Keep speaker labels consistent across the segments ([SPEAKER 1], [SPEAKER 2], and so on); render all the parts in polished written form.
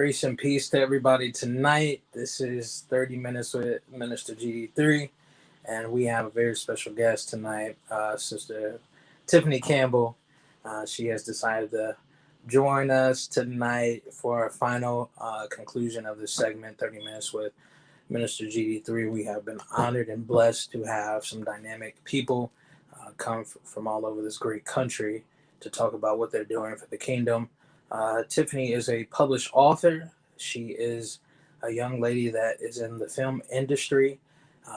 [SPEAKER 1] Grace and peace to everybody tonight. This is 30 Minutes with Minister Gdiii, and we have a very special guest tonight, Sister Tiffany Campbell. She has decided to join us tonight for our final conclusion of this segment, 30 Minutes with Minister Gdiii. We have been honored and blessed to have some dynamic people come from all over this great country to talk about what they're doing for the kingdom. Tiffany is a published author. She is a young lady that is in the film industry.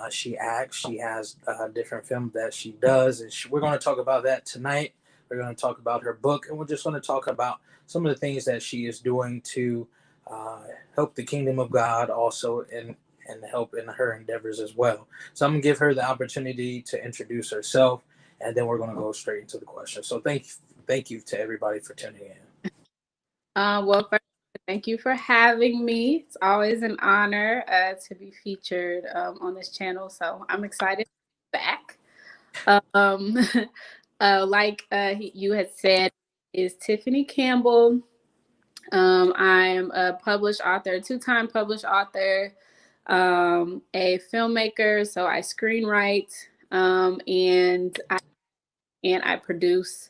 [SPEAKER 1] She acts. She has different films that she does. And we're going to talk about that tonight. We're going to talk about her book. And we're just going to talk about some of the things that she is doing to help the kingdom of God also and help in her endeavors as well. So I'm going to give her the opportunity to introduce herself. And then we're going to go straight into the question. So thank you to everybody for tuning in.
[SPEAKER 2] Well, first, thank you for having me. It's always an honor to be featured on this channel. So I'm excited to be back. You had said, is Tiffany Campbell. I'm a published author, two-time published author, a filmmaker. So I screenwrite and I produce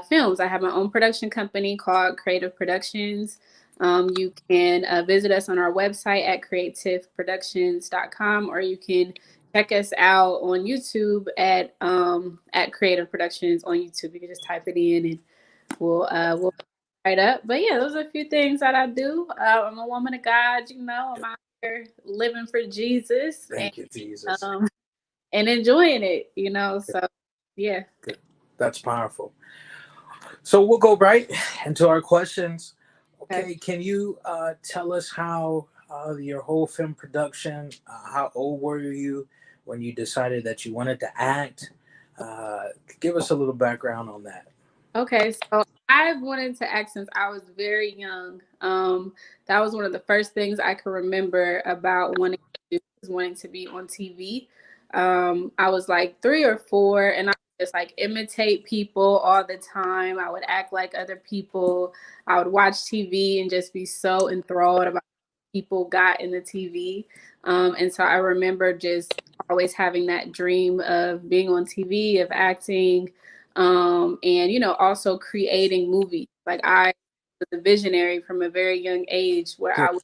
[SPEAKER 2] films. I have my own production company called Creative Productions. You can visit us on our website at creativeproductions.com, or you can check us out on YouTube at Creative Productions on YouTube. You can just type it in and we'll right up. But yeah, those are a few things that I do. I'm a woman of God, I'm out here living for Jesus.
[SPEAKER 1] Thank you, Jesus.
[SPEAKER 2] And enjoying it, so yeah.
[SPEAKER 1] Good. That's powerful. So we'll go right into our questions. Okay, can you tell us how your whole film production, how old were you when you decided that you wanted to act? Give us a little background on that.
[SPEAKER 2] Okay, so I've wanted to act since I was very young. That was one of the first things I can remember about wanting to do, was wanting to be on TV. I was like 3 or 4, and I just like imitate people all the time. I would act like other people. I would watch TV and just be so enthralled about what people got in the TV. And so I remember just always having that dream of being on TV, of acting, and also creating movies. Like I was a visionary from a very young age, where I would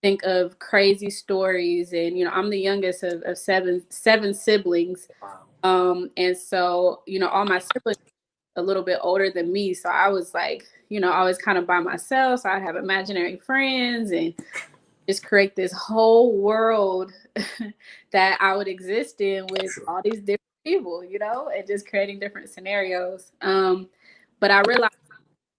[SPEAKER 2] think of crazy stories, and I'm the youngest of seven siblings.
[SPEAKER 1] Wow.
[SPEAKER 2] And so all my siblings are a little bit older than me, so I was like always kind of by myself. So I'd have imaginary friends and just create this whole world that I would exist in with all these different people, and just creating different scenarios. But I realized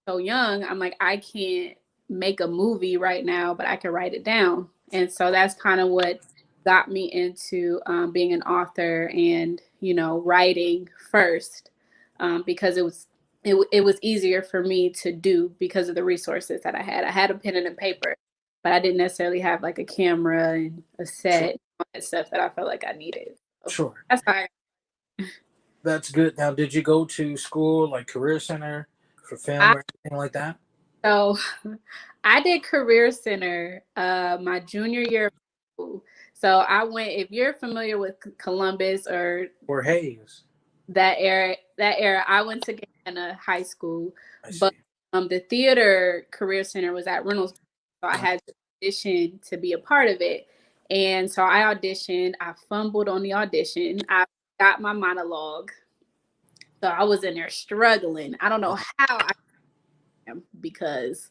[SPEAKER 2] so young, I'm like, I can't make a movie right now, but I can write it down. And so that's kind of what got me into being an author and writing first, because it was easier for me to do because of the resources that I had. I had a pen and a paper, but I didn't necessarily have like a camera and a set, all that stuff that I felt like I needed. So
[SPEAKER 1] Sure.
[SPEAKER 2] that's how
[SPEAKER 1] That's good. Now, did you go to school, like Career Center for film or anything like that?
[SPEAKER 2] So I did Career Center my junior year of school. So I went, if you're familiar with Columbus or
[SPEAKER 1] Hayes,
[SPEAKER 2] that era, I went to Gannett High School, but the theater Career Center was at Reynolds. So I had to audition to be a part of it. And so I auditioned. I fumbled on the audition. I got my monologue. So I was in there struggling. I don't know how I am, because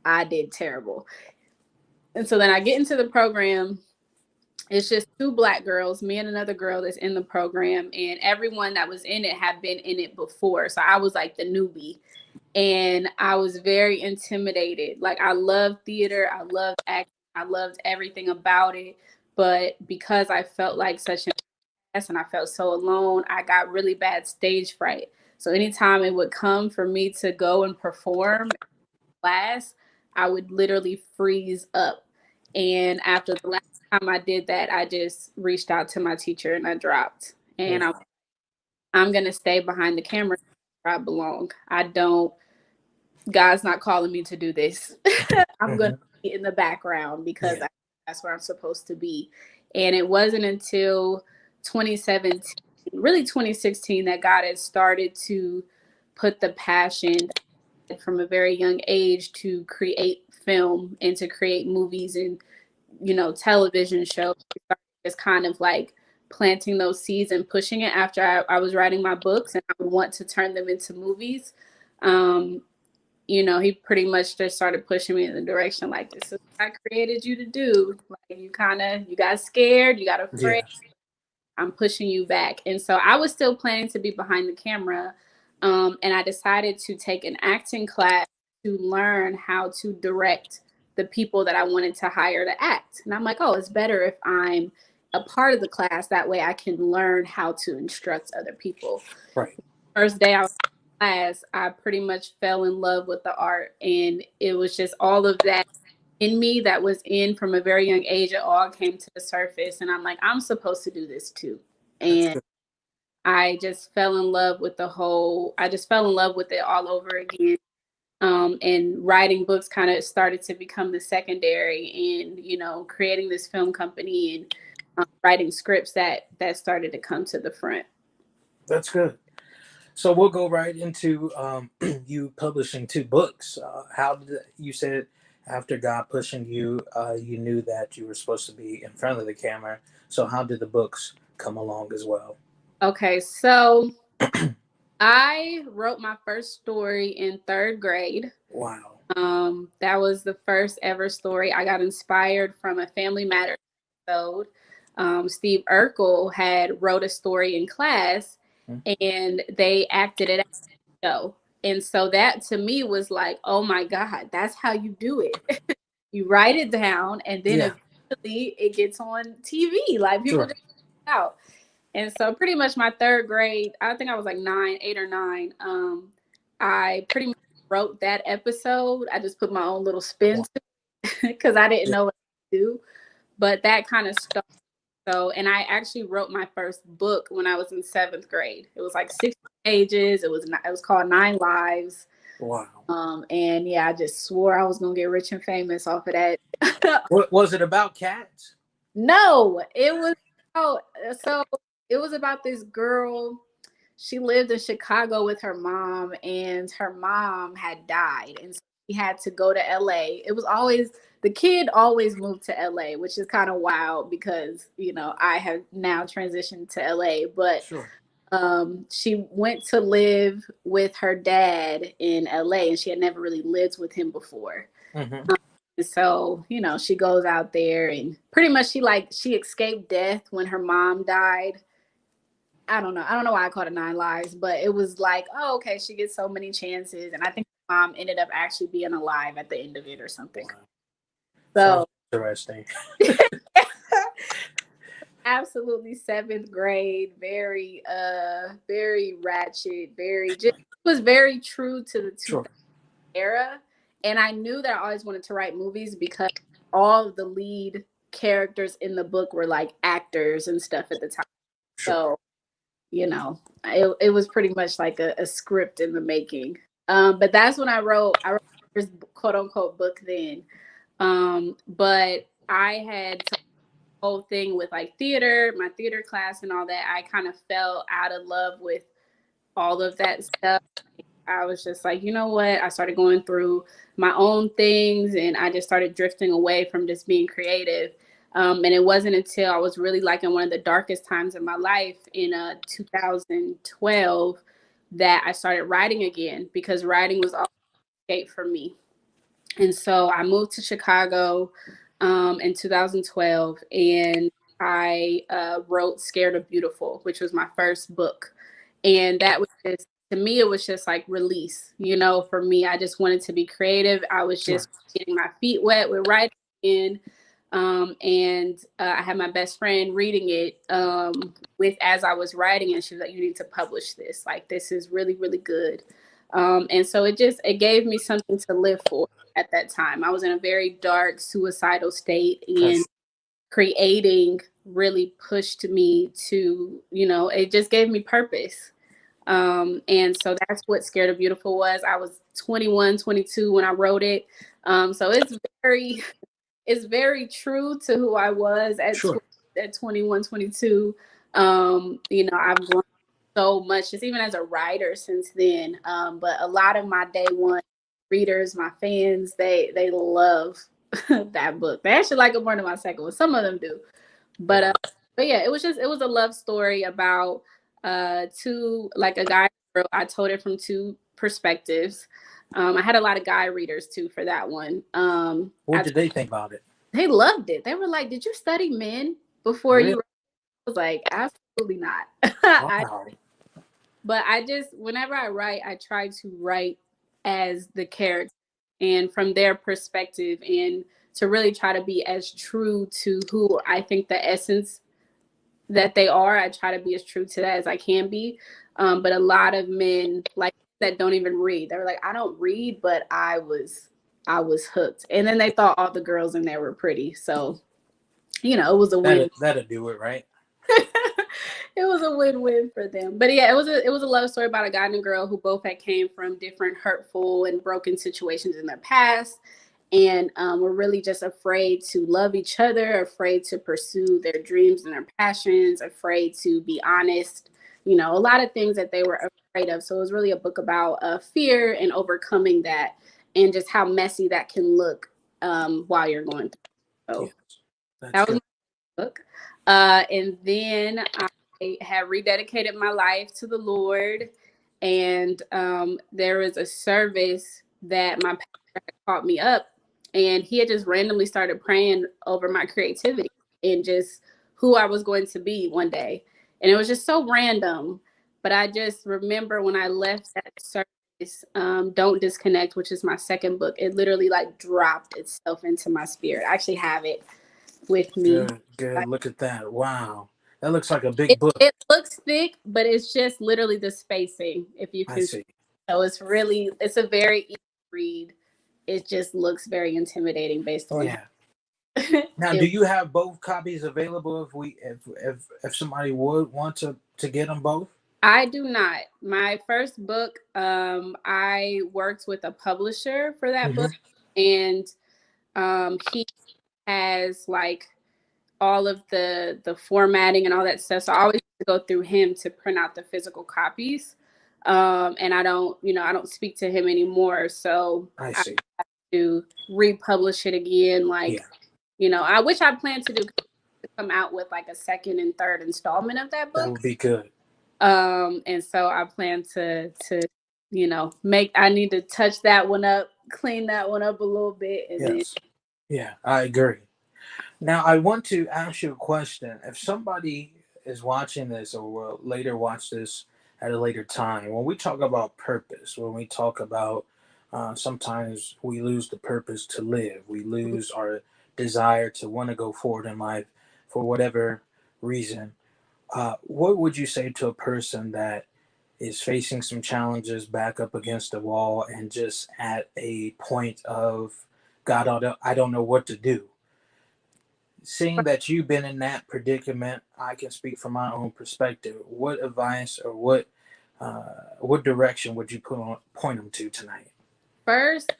[SPEAKER 2] I did terrible. And so then I get into the program. It's just 2 Black girls, me and another girl that's in the program, and everyone that was in it had been in it before. So I was like the newbie, and I was very intimidated. Like, I loved theater, I loved acting, I loved everything about it. But because I felt like such an ass and I felt so alone, I got really bad stage fright. So anytime it would come for me to go and perform in class, I would literally freeze up. And after the last time I did that, I just reached out to my teacher and I dropped. And I'm going to stay behind the camera where I belong. God's not calling me to do this. I'm going to in the background because
[SPEAKER 1] Yeah.
[SPEAKER 2] that's where I'm supposed to be. And it wasn't until 2017, really 2016, that God had started to put the passion from a very young age to create film and to create movies and, television shows. It's kind of like planting those seeds and pushing it after I was writing my books and I would want to turn them into movies. He pretty much just started pushing me in the direction like, this is what I created you to do. Like you got scared, you got afraid.
[SPEAKER 1] Yeah.
[SPEAKER 2] I'm pushing you back. And so I was still planning to be behind the camera. And I decided to take an acting class to learn how to direct the people that I wanted to hire to act. And I'm like, oh, it's better if I'm a part of the class. That way I can learn how to instruct other people.
[SPEAKER 1] Right.
[SPEAKER 2] First day I was in class, I pretty much fell in love with the art. And it was just all of that in me that was in from a very young age. It all came to the surface. And I'm like, I'm supposed to do this too. And I just fell in love with I just fell in love with it all over again. And writing books kind of started to become the secondary, and, creating this film company and writing scripts that started to come to the front.
[SPEAKER 1] That's good. So we'll go right into you publishing 2 books. How did you said after God pushing you, you knew that you were supposed to be in front of the camera. So how did the books come along as well?
[SPEAKER 2] Okay, so I wrote my first story in 3rd grade.
[SPEAKER 1] Wow.
[SPEAKER 2] That was the first ever story. I got inspired from a Family Matters episode. Steve Urkel had wrote a story in class, and they acted it out the show. And so that to me was like, oh my God, that's how you do it. You write it down, and then eventually it gets on TV. Like people just out. And so pretty much my 3rd grade, I think I was like 8 or 9. I pretty much wrote that episode. I just put my own little spin to it because I didn't know what to do. But that kind of stuck. So, and I actually wrote my first book when I was in 7th grade. It was like 60 pages. It was called 9 Lives.
[SPEAKER 1] Wow.
[SPEAKER 2] And yeah, I just swore I was gonna get rich and famous off of that.
[SPEAKER 1] What was it about, cats?
[SPEAKER 2] No, it was so it was about this girl. She lived in Chicago with her mom, and her mom had died, and so she had to go to LA. It was always the kid always moved to LA, which is kind of wild because I have now transitioned to LA, but she went to live with her dad in LA, and she had never really lived with him before. So, she goes out there and pretty much she escaped death when her mom died. I don't know why I called it 9 Lives, but it was like, oh, okay, she gets so many chances. And I think her mom ended up actually being alive at the end of it or something. So
[SPEAKER 1] interesting.
[SPEAKER 2] Absolutely 7th grade, very ratchet, was very true to the 2000 era. And I knew that I always wanted to write movies because all of the lead characters in the book were like actors and stuff at the time. So, it was pretty much like a script in the making. But that's when I wrote my first quote unquote book then. But I had the whole thing with like theater, my theater class and all that. I kind of fell out of love with all of that stuff. I was just like, you know what? I started going through my own things, and I just started drifting away from just being creative. And it wasn't until I was really like in one of the darkest times of my life in 2012 that I started writing again, because writing was all escape for me. And so I moved to Chicago in 2012, and I wrote Scared of Beautiful, which was my first book. And that was just, to me, it was just like release. For me, I just wanted to be creative. I was just getting my feet wet with writing. And I had my best friend reading it as I was writing, and she was like, you need to publish this. Like, this is really, really good. And so it gave me something to live for at that time. I was in a very dark, suicidal state, and creating really pushed me to, it just gave me purpose. And so that's what Scared of Beautiful was. I was 21, 22 when I wrote it. So it's very true to who I was
[SPEAKER 1] Sure.
[SPEAKER 2] at 21, 22. I've grown so much, just even as a writer since then. But a lot of my day one readers, my fans, they love that book. They actually like it more than my second one. Some of them do. But yeah, it was a love story about two, like a guy and girl. I told it from two perspectives. I had a lot of guy readers too for that one.
[SPEAKER 1] What did they think about it?
[SPEAKER 2] They loved it. They were like, "Did you study men before
[SPEAKER 1] Really?
[SPEAKER 2] you?" I was like, "Absolutely not."
[SPEAKER 1] Wow.
[SPEAKER 2] But I just, whenever I write, I try to write as the character and from their perspective, and to really try to be as true to who I think the essence that they are. I try to be as true to that as I can be. But a lot of men like that don't even read. They were like, I don't read, but I was hooked. And then they thought all the girls in there were pretty. So, it was a win.
[SPEAKER 1] That'll do it, right?
[SPEAKER 2] It was a win-win for them. But yeah, it was a love story about a guy and a girl who both had came from different hurtful and broken situations in their past, and were really just afraid to love each other, afraid to pursue their dreams and their passions, afraid to be honest. A lot of things that they were afraid of. So it was really a book about fear and overcoming that, and just how messy that can look while you're going through. So
[SPEAKER 1] Yes. That's
[SPEAKER 2] that was
[SPEAKER 1] good.
[SPEAKER 2] my book. And then I had rededicated my life to the Lord. And there was a service that my pastor had caught me up, and he had just randomly started praying over my creativity and just who I was going to be one day. And it was just so random. But I just remember when I left that service, Don't Disconnect, which is my second book, it literally like dropped itself into my spirit. I actually have it with me.
[SPEAKER 1] Good, good. Look at that. Wow. That looks like a big
[SPEAKER 2] It,
[SPEAKER 1] book.
[SPEAKER 2] it looks thick, but it's just literally the spacing. If you
[SPEAKER 1] I
[SPEAKER 2] can,
[SPEAKER 1] see.
[SPEAKER 2] so it's a very easy read. It just looks very intimidating based on
[SPEAKER 1] Yeah. Now, do
[SPEAKER 2] it.
[SPEAKER 1] you have both copies available if somebody would want to get them both?
[SPEAKER 2] I do not. My first book, I worked with a publisher for that book,
[SPEAKER 1] Hmm.
[SPEAKER 2] and he has like all of the formatting and all that stuff. So I always have to go through him to print out the physical copies. And I don't speak to him anymore. So
[SPEAKER 1] I
[SPEAKER 2] I
[SPEAKER 1] see.
[SPEAKER 2] have to republish it again. Like,
[SPEAKER 1] Yeah,
[SPEAKER 2] which I plan to do, to come out with like a second and third installment of that
[SPEAKER 1] that
[SPEAKER 2] book.
[SPEAKER 1] would be good.
[SPEAKER 2] And so I plan to I need to touch that one up, clean that one up a little bit, and then
[SPEAKER 1] Yes. Yeah, I agree. Now, I want to ask you a question. If somebody is watching this or will later watch this at a later time, when we talk about purpose, when we talk about sometimes we lose the purpose to live, we lose our desire to want to go forward in life for whatever reason. What would you say to a person that is facing some challenges, back up against the wall, and just at a point of, God, I don't know what to do? Seeing that you've been in that predicament, I can speak from my own perspective. What advice or what direction would you point them to tonight?
[SPEAKER 2] first,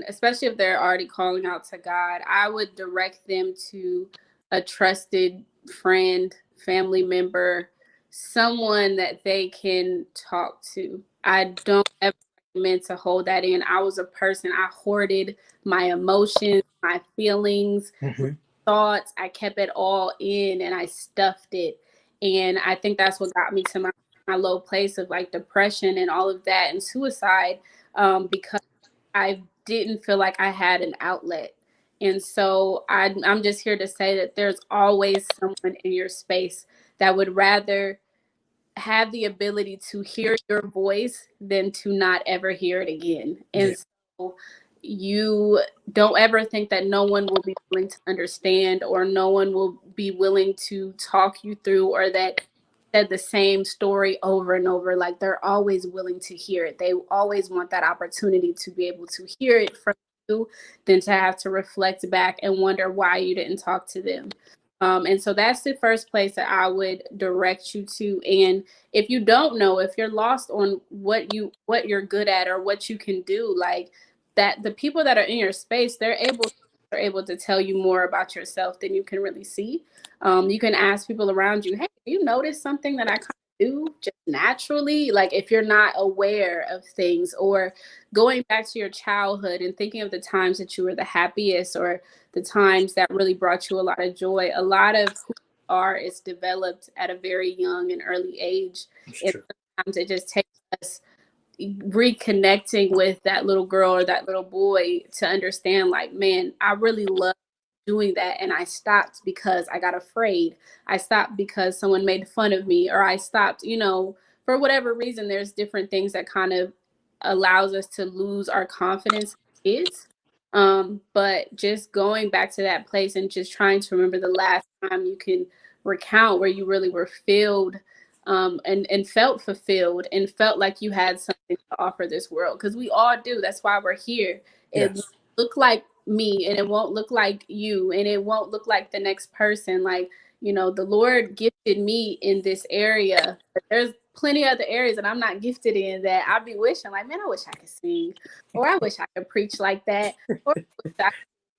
[SPEAKER 2] especially if they're already calling out to God, I would direct them to a trusted friend, family member, someone that they can talk to. I don't ever recommend to hold that in. I was a person, I hoarded my emotions, my feelings,
[SPEAKER 1] Hmm.
[SPEAKER 2] thoughts. I kept it all in and I stuffed it. And I think that's what got me to my low place of like depression and all of that and suicide, because I didn't feel like I had an outlet. And so I'm just here to say that there's always someone in your space that would rather have the ability to hear your voice than to not ever hear it again.
[SPEAKER 1] Yeah.
[SPEAKER 2] And so you don't ever think that no one will be willing to understand, or no one will be willing to talk you through, or that said the same story over and over. Like, they're always willing to hear it. They always want that opportunity to be able to hear it from you than to have to reflect back and wonder why you didn't talk to them. And so that's the first place that I would direct you to. And if you don't know, if you're lost on what you're good at or what you can do, like that, the people that are in your space, they're able to tell you more about yourself than you can really see. You can ask people around you, hey, do you notice something that I kind of do just naturally? Like if you're not aware of things, or going back to your childhood and thinking of the times that you were the happiest, or the times that really brought you a lot of joy. A lot of who you are is developed at a very young and early age.
[SPEAKER 1] It's
[SPEAKER 2] And
[SPEAKER 1] true.
[SPEAKER 2] sometimes it just takes us reconnecting with that little girl or that little boy to understand, like, man, I really love doing that, and I stopped because I got afraid. I stopped because someone made fun of me, or I stopped, for whatever reason. There's different things that kind of allows us to lose our confidence as kids. But just going back to that place and just trying to remember the last time you can recount where you really were filled, and felt fulfilled and felt like you had something to offer this world, because we all do. That's why we're here. It won't
[SPEAKER 1] Yes.
[SPEAKER 2] look like me, and it won't look like you, and it won't look like the next person. Like, the Lord gifted me in this area, but there's plenty other areas that I'm not gifted in, that I'd be wishing, like, man, I wish I could sing, or I wish I could preach like that, or I wish I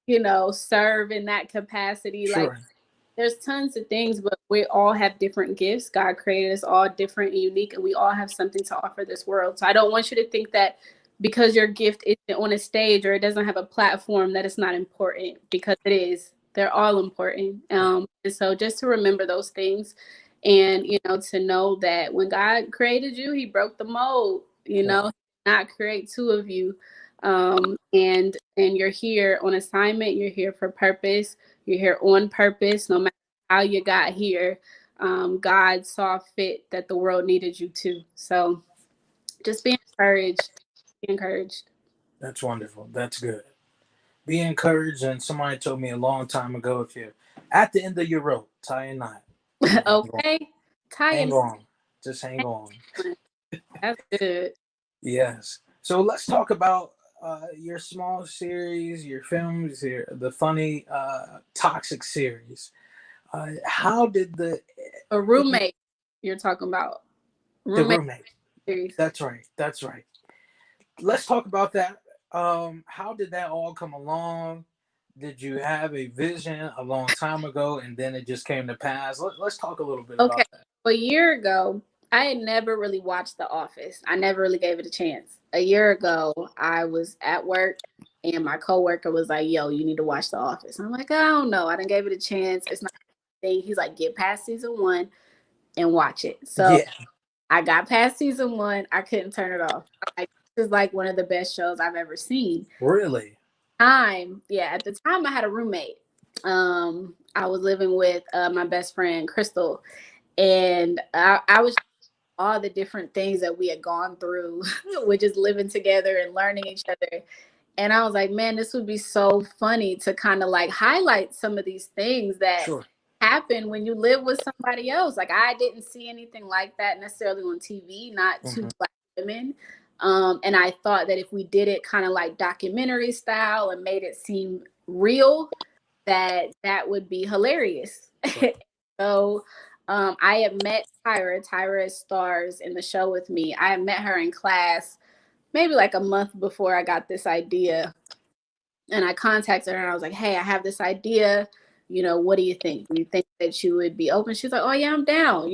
[SPEAKER 2] could, serve in that capacity. Like,
[SPEAKER 1] Sure.
[SPEAKER 2] there's tons of things, but we all have different gifts. God created us all different and unique, and we all have something to offer this world. So I don't want you to think that because your gift isn't on a stage or it doesn't have a platform that it's not important, because it is. They're all important. And so just to remember those things, and to know that when God created you, He broke the mold.
[SPEAKER 1] Wow.
[SPEAKER 2] Not create two of you. And you're here on assignment. You're here for purpose. You're here on purpose. No matter how you got here, God saw fit that the world needed you too. So just be encouraged. Be encouraged.
[SPEAKER 1] That's wonderful. That's good. Be encouraged. And somebody told me a long time ago, if you're at the end of your rope, tie a knot and hang on.
[SPEAKER 2] Okay.
[SPEAKER 1] Hang
[SPEAKER 2] Tie
[SPEAKER 1] on. Just hang on.
[SPEAKER 2] it. That's good.
[SPEAKER 1] Yes. So let's talk about your small series, your films, the funny toxic series. How did
[SPEAKER 2] A roommate you're talking about.
[SPEAKER 1] the
[SPEAKER 2] Roommate
[SPEAKER 1] roommate?
[SPEAKER 2] series.
[SPEAKER 1] That's right. That's right. Let's talk about that. How did that all come along? Did you have a vision a long time ago and then it just came to pass? Let's talk a little bit
[SPEAKER 2] Okay.
[SPEAKER 1] about that.
[SPEAKER 2] A year ago, I had never really watched The Office. I never really gave it a chance. A year ago, I was at work and my coworker was like, yo, you need to watch The Office. I'm like, I don't know. I didn't give it a chance. It's not a thing. He's like, get past season 1 and watch it. So
[SPEAKER 1] Yeah,
[SPEAKER 2] I got past season 1. I couldn't turn it off. Like, this is like one of the best shows I've ever seen.
[SPEAKER 1] really.
[SPEAKER 2] At the time I had a roommate. I was living with my best friend Crystal, and I was all the different things that we had gone through with just living together and learning each other. And I was like, man, this would be so funny to kind of like highlight some of these things that
[SPEAKER 1] Sure.
[SPEAKER 2] happen when you live with somebody else. Like, I didn't see anything like that necessarily on TV, not two
[SPEAKER 1] Hmm.
[SPEAKER 2] Black women. And I thought that if we did it kind of like documentary style and made it seem real, that would be hilarious.
[SPEAKER 1] Right.
[SPEAKER 2] So I had met Tyra. Tyra stars in the show with me. I had met her in class maybe like a month before I got this idea. And I contacted her and I was like, hey, I have this idea. What do you think? Do you think that you would be open? She's like, oh, yeah, I'm down.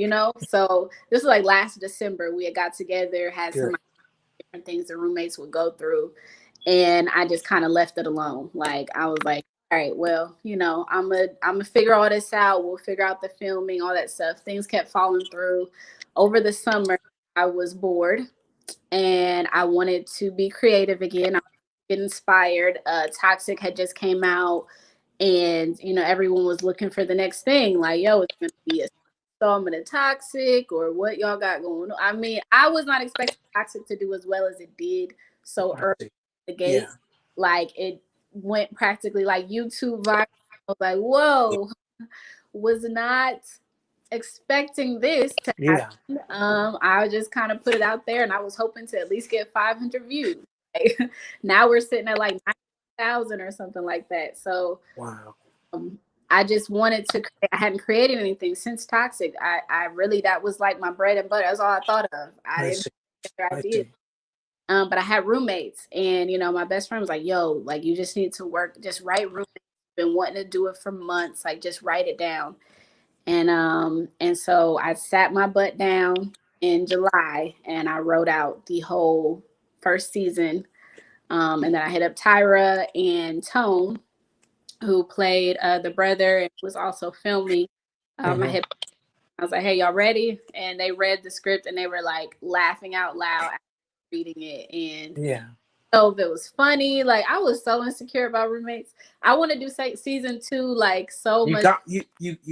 [SPEAKER 2] So this was like last December. We had got together, had some
[SPEAKER 1] Good.
[SPEAKER 2] different things the roommates would go through. And I just kind of left it alone. Like, I was like, all right, well, I'm gonna figure all this out. We'll figure out the filming, all that stuff. Things kept falling through. Over the summer, I was bored and I wanted to be creative again. I get inspired. Toxic had just came out, and everyone was looking for the next thing. Like, yo, it's gonna be a installment of Toxic, or what y'all got going on. I mean, I was not expecting Toxic to do as well as it did so
[SPEAKER 1] I
[SPEAKER 2] early
[SPEAKER 1] see.
[SPEAKER 2] the
[SPEAKER 1] Yeah.
[SPEAKER 2] gates. Like, it went practically like YouTube viral. I was like,
[SPEAKER 1] Yeah.
[SPEAKER 2] whoa, was not expecting this to happen.
[SPEAKER 1] Yeah.
[SPEAKER 2] I just kind of put it out there, and I was hoping to at least get 500 views. Like, now we're sitting at like 90,000 or something like that. So
[SPEAKER 1] Wow.
[SPEAKER 2] um, I just wanted to I hadn't created anything since Toxic. I really, that was like my bread and butter. That's all I thought of. I didn't have other ideas. But I had roommates, and my best friend was like, yo, like, you just need to work, just write roommates. Been wanting to do it for months, like, just write it down. And so I sat my butt down in July and I wrote out the whole first season. And then I hit up Tyra and Tone, who played the brother and was also filming. I was like, hey, y'all ready? And they read the script and they were like laughing out loud after reading it. And so if it was funny, like, I was so insecure about roommates. I want to do season 2, like, so much.
[SPEAKER 1] You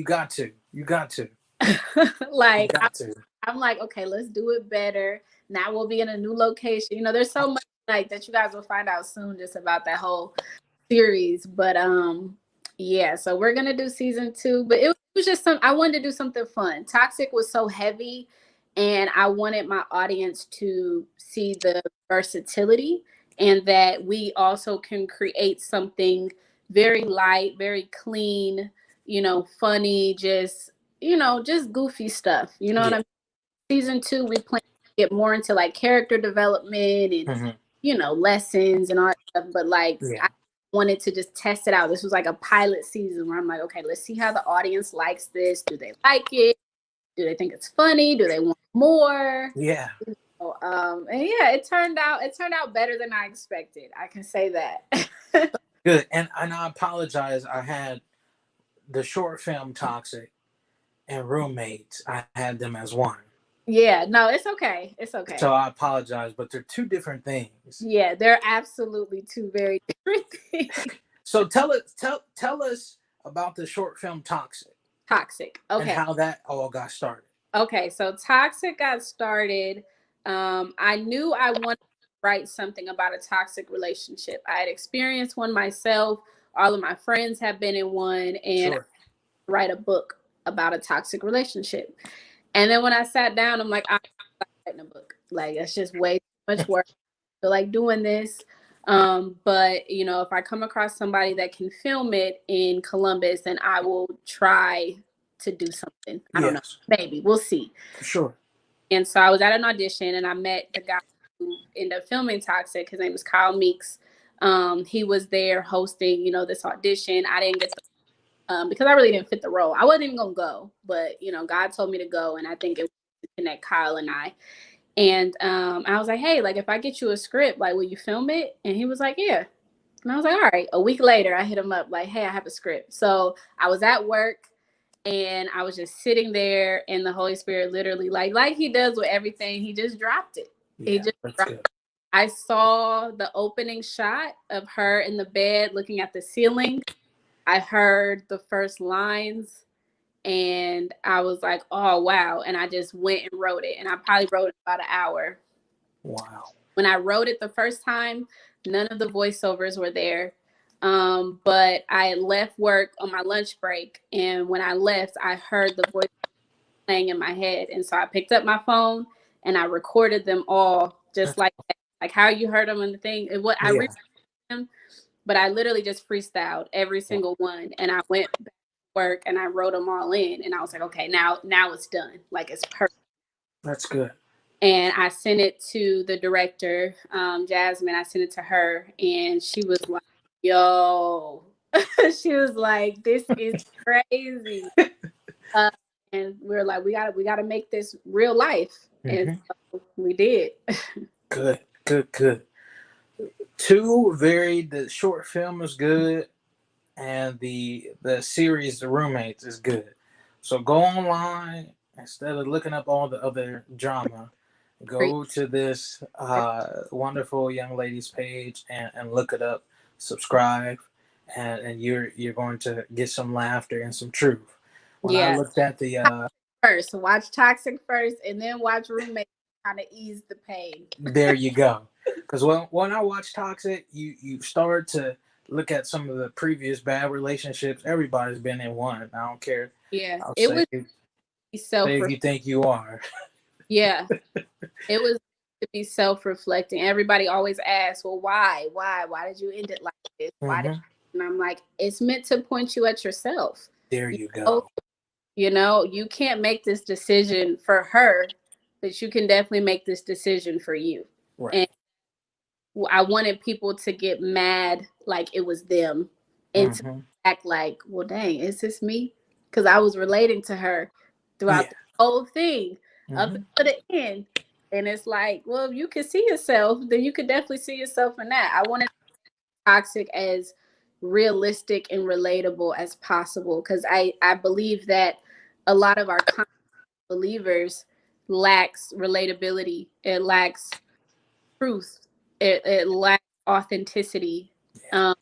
[SPEAKER 1] got to.
[SPEAKER 2] Like, I'm like, okay, let's do it better. Now we'll be in a new location. There's so much like that you guys will find out soon just about that whole series. But yeah, so we're gonna do season 2. But it was just I wanted to do something fun. Toxic was so heavy, and I wanted my audience to see the versatility, and that we also can create something very light, very clean, funny, just just goofy stuff. You know what I mean? Season 2, we plan to get more into like character development and lessons and all that stuff. But like, I wanted to just test it out. This was like a pilot season where I'm like, okay, let's see how the audience likes this. Do they like it? Do they think it's funny? Do they want more?
[SPEAKER 1] Yeah.
[SPEAKER 2] And yeah, it turned out better than I expected. I can say that.
[SPEAKER 1] Good. And I apologize. I had the short film Toxic and Roommates. I had them as one.
[SPEAKER 2] Yeah, no, it's okay. It's okay.
[SPEAKER 1] So I apologize, but they're two different things.
[SPEAKER 2] Yeah, they're absolutely two very different things.
[SPEAKER 1] So tell us about the short film Toxic.
[SPEAKER 2] Toxic. Okay.
[SPEAKER 1] And how that all got started.
[SPEAKER 2] Okay, so Toxic got started. I knew I wanted to write something about a toxic relationship. I had experienced one myself. All of my friends have been in one, and I write a book about a toxic relationship. And then when I sat down, I'm like, I'm not writing a book. Like, that's just way too much work. I feel like doing this. But if I come across somebody that can film it in Columbus, then I will try to do something. I don't know. Maybe. We'll see.
[SPEAKER 1] For sure.
[SPEAKER 2] And so I was at an audition and I met the guy who ended up filming Toxic. His name was Kyle Meeks. He was there hosting, this audition. I didn't get because I really didn't fit the role. I wasn't even going to go, but, God told me to go. And I think it was to connect Kyle and I. And I was like, hey, like, if I get you a script, like, will you film it? And he was like, yeah. And I was like, all right. A week later, I hit him up like, hey, I have a script. So I was at work and I was just sitting there, and the Holy Spirit literally, like he does with everything, he just dropped it.
[SPEAKER 1] Yeah,
[SPEAKER 2] he just dropped it. I saw the opening shot of her in the bed looking at the ceiling. I heard the first lines and I was like, oh, wow. And I just went and wrote it. And I probably wrote it about an hour.
[SPEAKER 1] Wow.
[SPEAKER 2] When I wrote it the first time, none of the voiceovers were there. But I left work on my lunch break. And when I left, I heard the voice playing in my head. And so I picked up my phone and I recorded them all just like that. Like how you heard them in the thing. I recorded them, but I literally just freestyled every single one. And I went back to work and I wrote them all in. And I was like, okay, now it's done. Like, it's perfect.
[SPEAKER 1] That's good.
[SPEAKER 2] And I sent it to the director, Jasmine. I sent it to her, and she was like, yo. She was like, this is crazy. And we were like, we gotta make this real life. And so we did.
[SPEAKER 1] Good. The short film is good, and the series, The Roommates, is good. So go online instead of looking up all the other drama. Go to this wonderful young lady's page and look it up, subscribe, and you're going to get some laughter and some truth. When I looked at the
[SPEAKER 2] first, watch Toxic first, and then watch Roommates, kind of ease the pain.
[SPEAKER 1] There you go. Because when I watch Toxic, you start to look at some of the previous bad relationships. Everybody's been in one. I don't care.
[SPEAKER 2] Yeah, it was
[SPEAKER 1] if you think you are.
[SPEAKER 2] Yeah, it was to be self-reflecting. Everybody always asks, well, why did you end it like this? Why did And I'm like, it's meant to point you at yourself.
[SPEAKER 1] There
[SPEAKER 2] You
[SPEAKER 1] you
[SPEAKER 2] know,
[SPEAKER 1] go.
[SPEAKER 2] you can't make this decision for her, but you can definitely make this decision for you.
[SPEAKER 1] Right.
[SPEAKER 2] And I wanted people to get mad like it was them and to
[SPEAKER 1] Mm-hmm.
[SPEAKER 2] act like, well, dang, is this me? Because I was relating to her throughout
[SPEAKER 1] Yeah.
[SPEAKER 2] the whole thing up
[SPEAKER 1] Mm-hmm.
[SPEAKER 2] to the end. And it's like, well, if you can see yourself, then you could definitely see yourself in that. I wanted toxic as realistic and relatable as possible because I believe that a lot of our believers lacks relatability. It lacks truth. It lacks authenticity.
[SPEAKER 1] Yeah.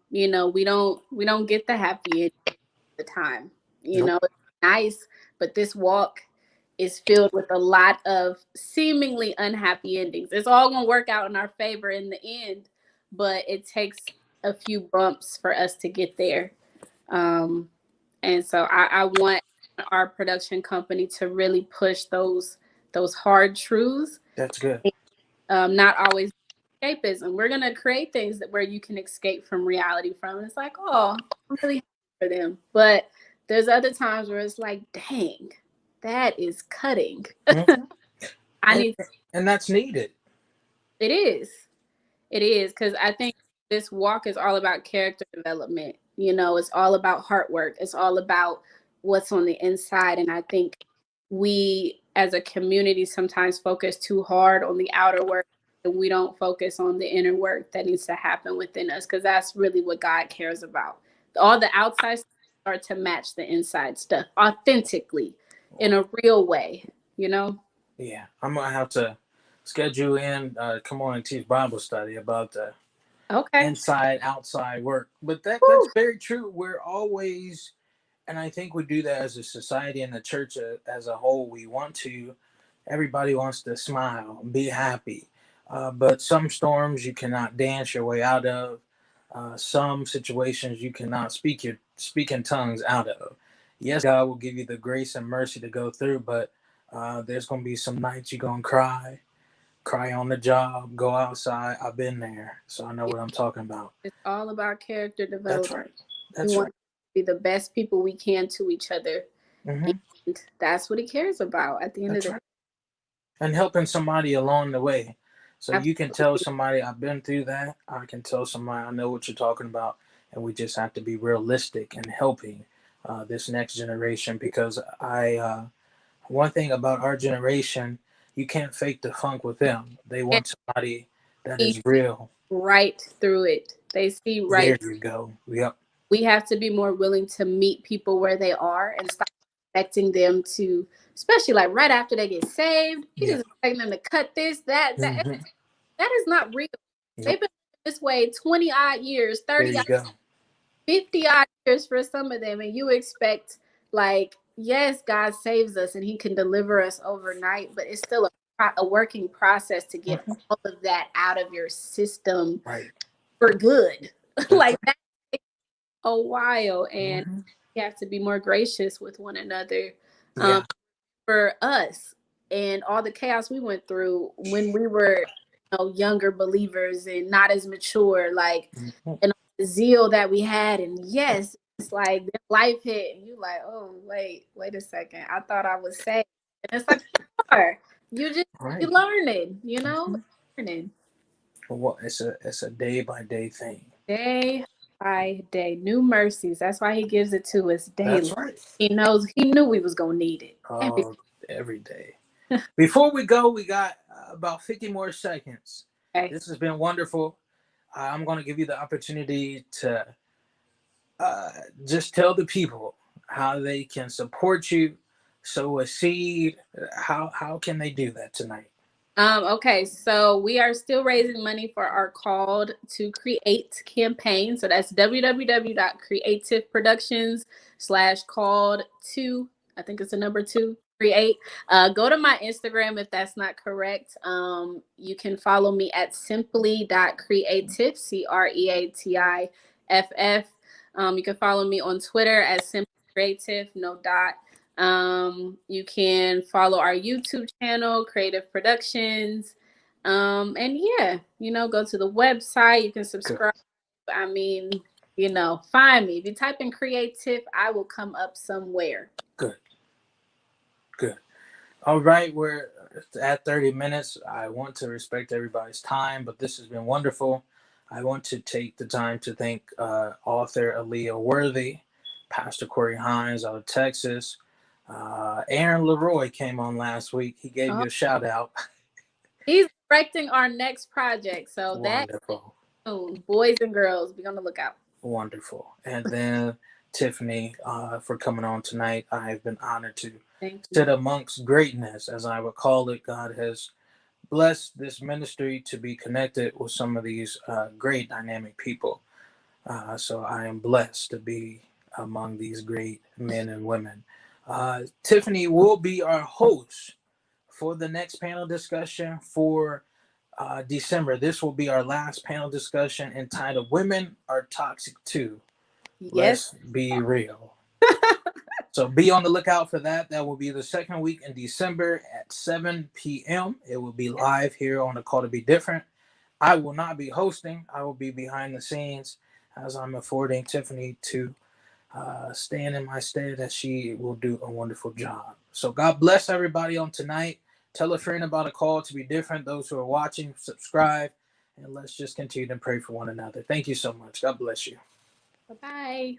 [SPEAKER 2] We don't get the happy end of the time.
[SPEAKER 1] Nope.
[SPEAKER 2] It's nice, but this walk is filled with a lot of seemingly unhappy endings. It's all gonna work out in our favor in the end, but it takes a few bumps for us to get there. Um, and so I want our production company to really push those hard truths,
[SPEAKER 1] That's good.
[SPEAKER 2] not always escapism. We're gonna create things where you can escape from reality from. And it's like, oh, I'm really happy for them. But there's other times where it's like, dang, that is cutting.
[SPEAKER 1] Mm-hmm.
[SPEAKER 2] I
[SPEAKER 1] And,
[SPEAKER 2] need.
[SPEAKER 1] and that's needed.
[SPEAKER 2] It is. It is because I think this walk is all about character development. It's all about heart work. It's all about what's on the inside. And I think we as a community sometimes focus too hard on the outer work and we don't focus on the inner work that needs to happen within us because that's really what God cares about. All the outside stuff are to match the inside stuff authentically in a real way, you know?
[SPEAKER 1] Yeah. I'm gonna have to schedule in. Come on and teach Bible study about the
[SPEAKER 2] Okay.
[SPEAKER 1] inside outside work. But that's
[SPEAKER 2] Whew.
[SPEAKER 1] very true. We're always, and I think we do that as a society and the church as a whole. We want to. Everybody wants to smile, be happy. But some storms you cannot dance your way out of. Some situations you cannot speak in tongues out of. Yes, God will give you the grace and mercy to go through, but there's gonna be some nights you're gonna cry on the job, go outside. I've been there, so I know what I'm talking about.
[SPEAKER 2] It's all about character
[SPEAKER 1] That's
[SPEAKER 2] development.
[SPEAKER 1] right.
[SPEAKER 2] We
[SPEAKER 1] That's
[SPEAKER 2] want
[SPEAKER 1] right.
[SPEAKER 2] to be the best people we can to each other.
[SPEAKER 1] Hmm.
[SPEAKER 2] And that's what he cares about at the end of
[SPEAKER 1] That's
[SPEAKER 2] the
[SPEAKER 1] right. And helping somebody along the way. So
[SPEAKER 2] day.
[SPEAKER 1] you can tell somebody I've been through that. I can tell somebody I know what you're talking about, and we just have to be realistic in helping this next generation because one thing about our generation, you can't fake the funk with them. They want somebody that
[SPEAKER 2] See
[SPEAKER 1] is real.
[SPEAKER 2] right through it. They see
[SPEAKER 1] There
[SPEAKER 2] right.
[SPEAKER 1] you go. Yep.
[SPEAKER 2] We have to be more willing to meet people where they are and stop expecting them to, especially like right after they get saved. You
[SPEAKER 1] Yeah.
[SPEAKER 2] just expect them to cut this, that.
[SPEAKER 1] Hmm.
[SPEAKER 2] That is not real. They've
[SPEAKER 1] Nope.
[SPEAKER 2] been this way 20 odd years,
[SPEAKER 1] There
[SPEAKER 2] 30
[SPEAKER 1] you go.
[SPEAKER 2] 50 odd years for some of them, and you expect, like, yes, God saves us and he can deliver us overnight, but it's still a working process to get
[SPEAKER 1] Hmm.
[SPEAKER 2] all of that out of your system
[SPEAKER 1] Right.
[SPEAKER 2] for good.
[SPEAKER 1] That's
[SPEAKER 2] Like
[SPEAKER 1] right.
[SPEAKER 2] that takes a while, and
[SPEAKER 1] Hmm.
[SPEAKER 2] we have to be more gracious with one another. um,
[SPEAKER 1] Yeah.
[SPEAKER 2] for us and all the chaos we went through when we were, younger believers and not as mature, like,
[SPEAKER 1] Hmm.
[SPEAKER 2] and the zeal that we had. And yes, it's like life hit and you like, oh, wait a second. I thought I was saved. And it's like, you are. You
[SPEAKER 1] Right.
[SPEAKER 2] learning,
[SPEAKER 1] Hmm.
[SPEAKER 2] learning
[SPEAKER 1] Well, it's a day by day thing.
[SPEAKER 2] day by day. New mercies. That's why he gives it to us
[SPEAKER 1] That's
[SPEAKER 2] daily.
[SPEAKER 1] right.
[SPEAKER 2] He knew we was gonna need it.
[SPEAKER 1] Every day. Before we go, we got about 50 more seconds.
[SPEAKER 2] Okay.
[SPEAKER 1] This has been wonderful. I'm going to give you the opportunity to uh, just tell the people how they can support you, sow a seed. How can they do that tonight?
[SPEAKER 2] Okay, so we are still raising money for our Called to Create campaign. So that's www.creativeproductions/called to, I think it's the number two, create. Go to my Instagram if that's not correct. You can follow me at simply.creative, CREATIFF. You can follow me on Twitter at simply creative, no dot. You can follow our YouTube channel, Creative Productions. And yeah, go to the website. You can
[SPEAKER 1] Good.
[SPEAKER 2] subscribe. I mean, find me. If you type in creative, I will come up somewhere.
[SPEAKER 1] Good. Good. All right, we're at 30 minutes. I want to respect everybody's time, but this has been wonderful. I want to take the time to thank author Aaliyah Worthy, Pastor Corey Hines out of Texas. Aaron Leroy came on last week. He gave you a shout out.
[SPEAKER 2] He's directing our next project. So
[SPEAKER 1] Wonderful.
[SPEAKER 2] Boys and girls, be on the lookout.
[SPEAKER 1] Wonderful. And then Tiffany, for coming on tonight. I've been honored to sit amongst greatness, as I would call it. God has blessed this ministry to be connected with some of these great dynamic people. So I am blessed to be among these great men and women. Tiffany will be our host for the next panel discussion for December. This will be our last panel discussion entitled Women Are Toxic Too.
[SPEAKER 2] Yes.
[SPEAKER 1] Let's be real. So be on the lookout for that. That will be the second week in December at 7 p.m. It will be live here on the Call to Be Different. I will not be hosting. I will be behind the scenes as I'm affording Tiffany to stand in my stead, as she will do a wonderful job. So God bless everybody on tonight. Tell a friend about a Call to Be Different. Those who are watching, subscribe, and let's just continue to pray for one another. Thank you so much. God bless you.
[SPEAKER 2] Bye-bye.